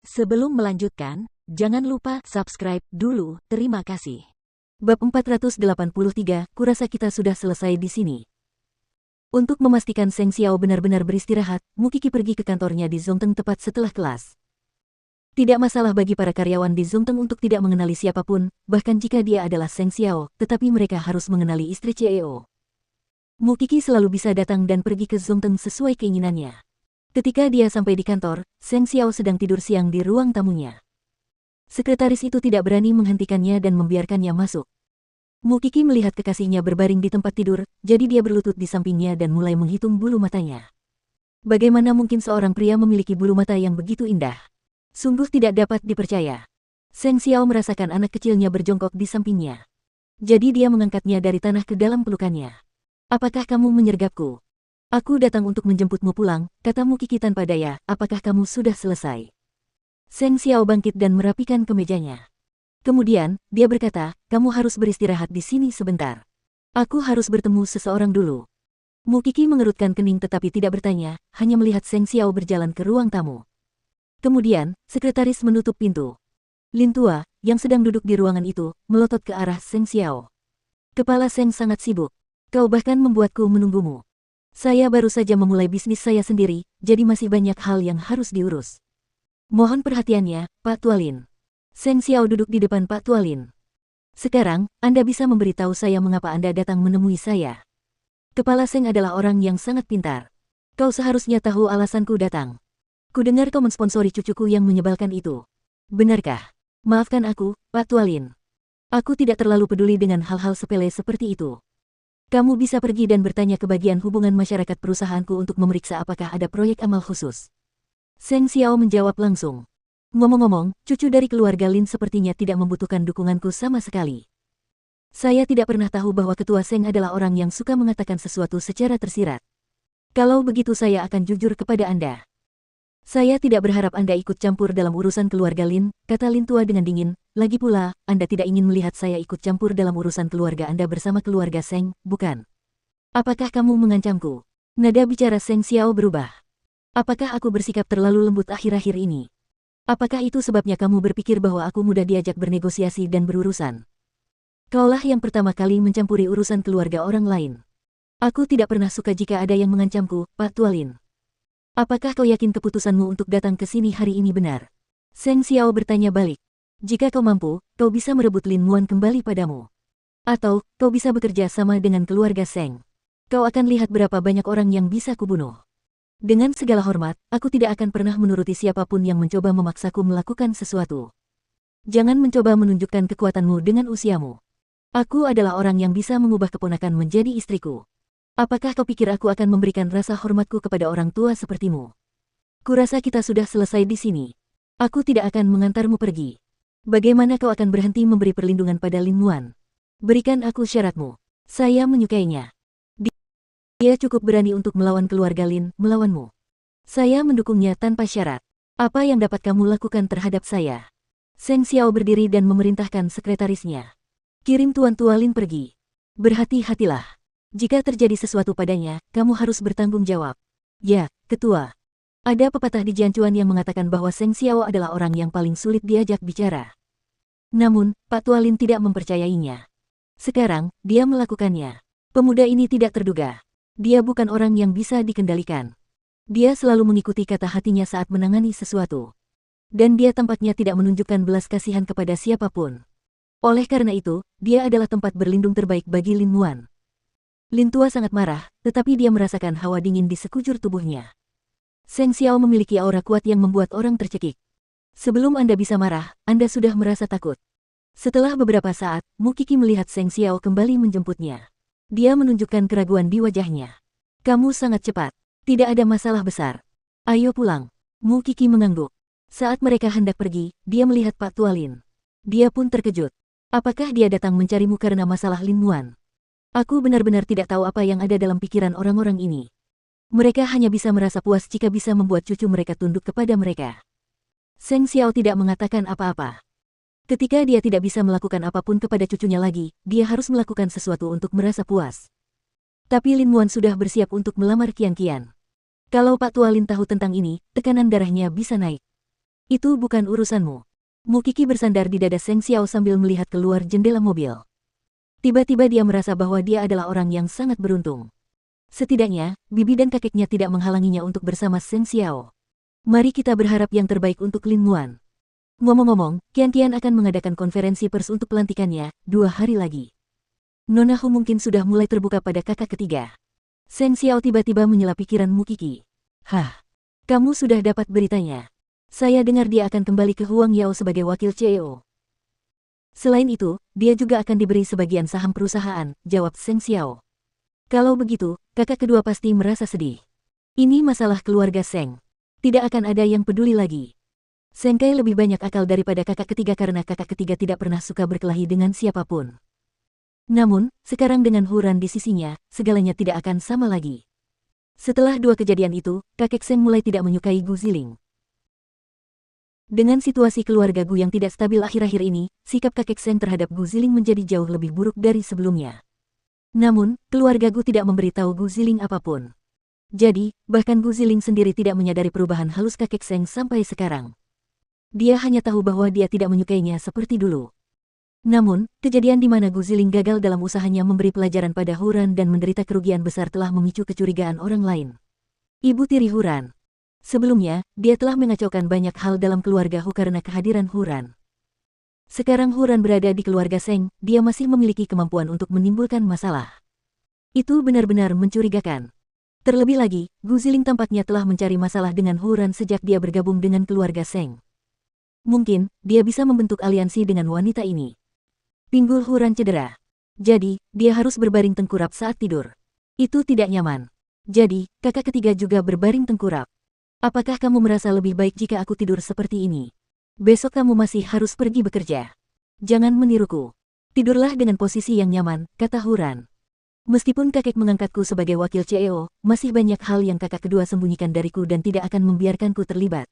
Sebelum melanjutkan, jangan lupa subscribe dulu, terima kasih. Bab 483, kurasa kita sudah selesai di sini. Untuk memastikan Seng Xiao benar-benar beristirahat, Mu Qi pergi ke kantornya di Zongteng tepat setelah kelas. Tidak masalah bagi para karyawan di Zongteng untuk tidak mengenali siapapun, bahkan jika dia adalah Seng Xiao, tetapi mereka harus mengenali istri CEO. Mu Qi selalu bisa datang dan pergi ke Zongteng sesuai keinginannya. Ketika dia sampai di kantor, Seng Xiao sedang tidur siang di ruang tamunya. Sekretaris itu tidak berani menghentikannya dan membiarkannya masuk. Mu Qi melihat kekasihnya berbaring di tempat tidur, jadi dia berlutut di sampingnya dan mulai menghitung bulu matanya. Bagaimana mungkin seorang pria memiliki bulu mata yang begitu indah? Sungguh tidak dapat dipercaya. Seng Xiao merasakan anak kecilnya berjongkok di sampingnya. Jadi dia mengangkatnya dari tanah ke dalam pelukannya. Apakah kamu menyergapku? Aku datang untuk menjemputmu pulang, kata Mu Qi tanpa daya. Apakah kamu sudah selesai? Seng Xiao bangkit dan merapikan kemejanya. Kemudian, dia berkata, kamu harus beristirahat di sini sebentar. Aku harus bertemu seseorang dulu. Mu Qi mengerutkan kening tetapi tidak bertanya, hanya melihat Seng Xiao berjalan ke ruang tamu. Kemudian, sekretaris menutup pintu. Lin Tua, yang sedang duduk di ruangan itu, melotot ke arah Seng Xiao. Kepala Seng sangat sibuk. Kau bahkan membuatku menunggumu. Saya baru saja memulai bisnis saya sendiri, jadi masih banyak hal yang harus diurus. Mohon perhatiannya, Pak Tualin. Seng Xiao duduk di depan Pak Tualin. Sekarang, Anda bisa memberitahu saya mengapa Anda datang menemui saya. Kepala Seng adalah orang yang sangat pintar. Kau seharusnya tahu alasanku datang. Kudengar kau mensponsori cucuku yang menyebalkan itu. Benarkah? Maafkan aku, Pak Tualin. Aku tidak terlalu peduli dengan hal-hal sepele seperti itu. Kamu bisa pergi dan bertanya ke bagian hubungan masyarakat perusahaanku untuk memeriksa apakah ada proyek amal khusus. Seng Xiao menjawab langsung. Ngomong-ngomong, cucu dari keluarga Lin sepertinya tidak membutuhkan dukunganku sama sekali. Saya tidak pernah tahu bahwa ketua Seng adalah orang yang suka mengatakan sesuatu secara tersirat. Kalau begitu saya akan jujur kepada Anda. Saya tidak berharap Anda ikut campur dalam urusan keluarga Lin, kata Lin Tua dengan dingin. Lagi pula, Anda tidak ingin melihat saya ikut campur dalam urusan keluarga Anda bersama keluarga Seng, bukan? Apakah kamu mengancamku? Nada bicara Seng Xiao berubah. Apakah aku bersikap terlalu lembut akhir-akhir ini? Apakah itu sebabnya kamu berpikir bahwa aku mudah diajak bernegosiasi dan berurusan? Kaulah yang pertama kali mencampuri urusan keluarga orang lain. Aku tidak pernah suka jika ada yang mengancamku, Pak Tualin. Apakah kau yakin keputusanmu untuk datang ke sini hari ini benar? Seng Xiao bertanya balik. Jika kau mampu, kau bisa merebut Lin Muan kembali padamu. Atau, kau bisa bekerja sama dengan keluarga Seng. Kau akan lihat berapa banyak orang yang bisa kubunuh. Dengan segala hormat, aku tidak akan pernah menuruti siapapun yang mencoba memaksaku melakukan sesuatu. Jangan mencoba menunjukkan kekuatanmu dengan usiamu. Aku adalah orang yang bisa mengubah keponakan menjadi istriku. Apakah kau pikir aku akan memberikan rasa hormatku kepada orang tua sepertimu? Kurasa kita sudah selesai di sini. Aku tidak akan mengantarmu pergi. Bagaimana kau akan berhenti memberi perlindungan pada Lin Muan? Berikan aku syaratmu. Saya menyukainya. Dia cukup berani untuk melawan keluarga Lin, melawanmu. Saya mendukungnya tanpa syarat. Apa yang dapat kamu lakukan terhadap saya? Seng Xiao berdiri dan memerintahkan sekretarisnya. Kirim Tuan Tualin pergi. Berhati-hatilah. Jika terjadi sesuatu padanya, kamu harus bertanggung jawab. Ya, ketua. Ada pepatah di Jianchuan yang mengatakan bahwa Seng Xiao adalah orang yang paling sulit diajak bicara. Namun, Pak Tualin tidak mempercayainya. Sekarang, dia melakukannya. Pemuda ini tidak terduga. Dia bukan orang yang bisa dikendalikan. Dia selalu mengikuti kata hatinya saat menangani sesuatu. Dan dia tampaknya tidak menunjukkan belas kasihan kepada siapapun. Oleh karena itu, dia adalah tempat berlindung terbaik bagi Lin Muan. Lin Tua sangat marah, tetapi dia merasakan hawa dingin di sekujur tubuhnya. Seng Xiao memiliki aura kuat yang membuat orang tercekik. Sebelum Anda bisa marah, Anda sudah merasa takut. Setelah beberapa saat, Mu Qi melihat Seng Xiao kembali menjemputnya. Dia menunjukkan keraguan di wajahnya. Kamu sangat cepat. Tidak ada masalah besar. Ayo pulang. Mu Qi mengangguk. Saat mereka hendak pergi, dia melihat Pak Tualin. Dia pun terkejut. Apakah dia datang mencarimu karena masalah Lin Muan? Aku benar-benar tidak tahu apa yang ada dalam pikiran orang-orang ini. Mereka hanya bisa merasa puas jika bisa membuat cucu mereka tunduk kepada mereka. Seng Xiao tidak mengatakan apa-apa. Ketika dia tidak bisa melakukan apapun kepada cucunya lagi, dia harus melakukan sesuatu untuk merasa puas. Tapi Lin Muan sudah bersiap untuk melamar Qian Qian. Kalau Pak Tualin tahu tentang ini, tekanan darahnya bisa naik. Itu bukan urusanmu. Mukiki bersandar di dada Seng Xiao sambil melihat keluar jendela mobil. Tiba-tiba dia merasa bahwa dia adalah orang yang sangat beruntung. Setidaknya, bibi dan kakeknya tidak menghalanginya untuk bersama Seng Xiao. Mari kita berharap yang terbaik untuk Lin Muan. Ngomong-ngomong, Qian akan mengadakan konferensi pers untuk pelantikannya 2 hari lagi. Nona Hu mungkin sudah mulai terbuka pada kakak ketiga. Seng Xiao tiba-tiba menyela pikiran Mukiki. Hah, kamu sudah dapat beritanya. Saya dengar dia akan kembali ke Huang Yao sebagai wakil CEO. Selain itu, dia juga akan diberi sebagian saham perusahaan, jawab Seng Xiao. Kalau begitu, kakak kedua pasti merasa sedih. Ini masalah keluarga Seng. Tidak akan ada yang peduli lagi. Seng Kai lebih banyak akal daripada kakak ketiga karena kakak ketiga tidak pernah suka berkelahi dengan siapapun. Namun, sekarang dengan Huran di sisinya, segalanya tidak akan sama lagi. Setelah 2 kejadian itu, kakek Seng mulai tidak menyukai Gu Ziling. Dengan situasi keluarga Gu yang tidak stabil akhir-akhir ini, sikap kakek Seng terhadap Gu Ziling menjadi jauh lebih buruk dari sebelumnya. Namun, keluarga Gu tidak memberitahu Gu Ziling apapun. Jadi, bahkan Gu Ziling sendiri tidak menyadari perubahan halus kakek Seng sampai sekarang. Dia hanya tahu bahwa dia tidak menyukainya seperti dulu. Namun, kejadian di mana Gu Ziling gagal dalam usahanya memberi pelajaran pada Huran dan menderita kerugian besar telah memicu kecurigaan orang lain. Ibu tiri Huran. Sebelumnya, dia telah mengacaukan banyak hal dalam keluarga Hu karena kehadiran Huran. Sekarang Huran berada di keluarga Seng, dia masih memiliki kemampuan untuk menimbulkan masalah. Itu benar-benar mencurigakan. Terlebih lagi, Gu Ziling tampaknya telah mencari masalah dengan Huran sejak dia bergabung dengan keluarga Seng. Mungkin, dia bisa membentuk aliansi dengan wanita ini. Pinggul Huran cedera. Jadi, dia harus berbaring tengkurap saat tidur. Itu tidak nyaman. Jadi, kakak ketiga juga berbaring tengkurap. Apakah kamu merasa lebih baik jika aku tidur seperti ini? Besok kamu masih harus pergi bekerja. Jangan meniruku. Tidurlah dengan posisi yang nyaman, kata Huran. Meskipun kakek mengangkatku sebagai wakil CEO, masih banyak hal yang kakak kedua sembunyikan dariku dan tidak akan membiarkanku terlibat.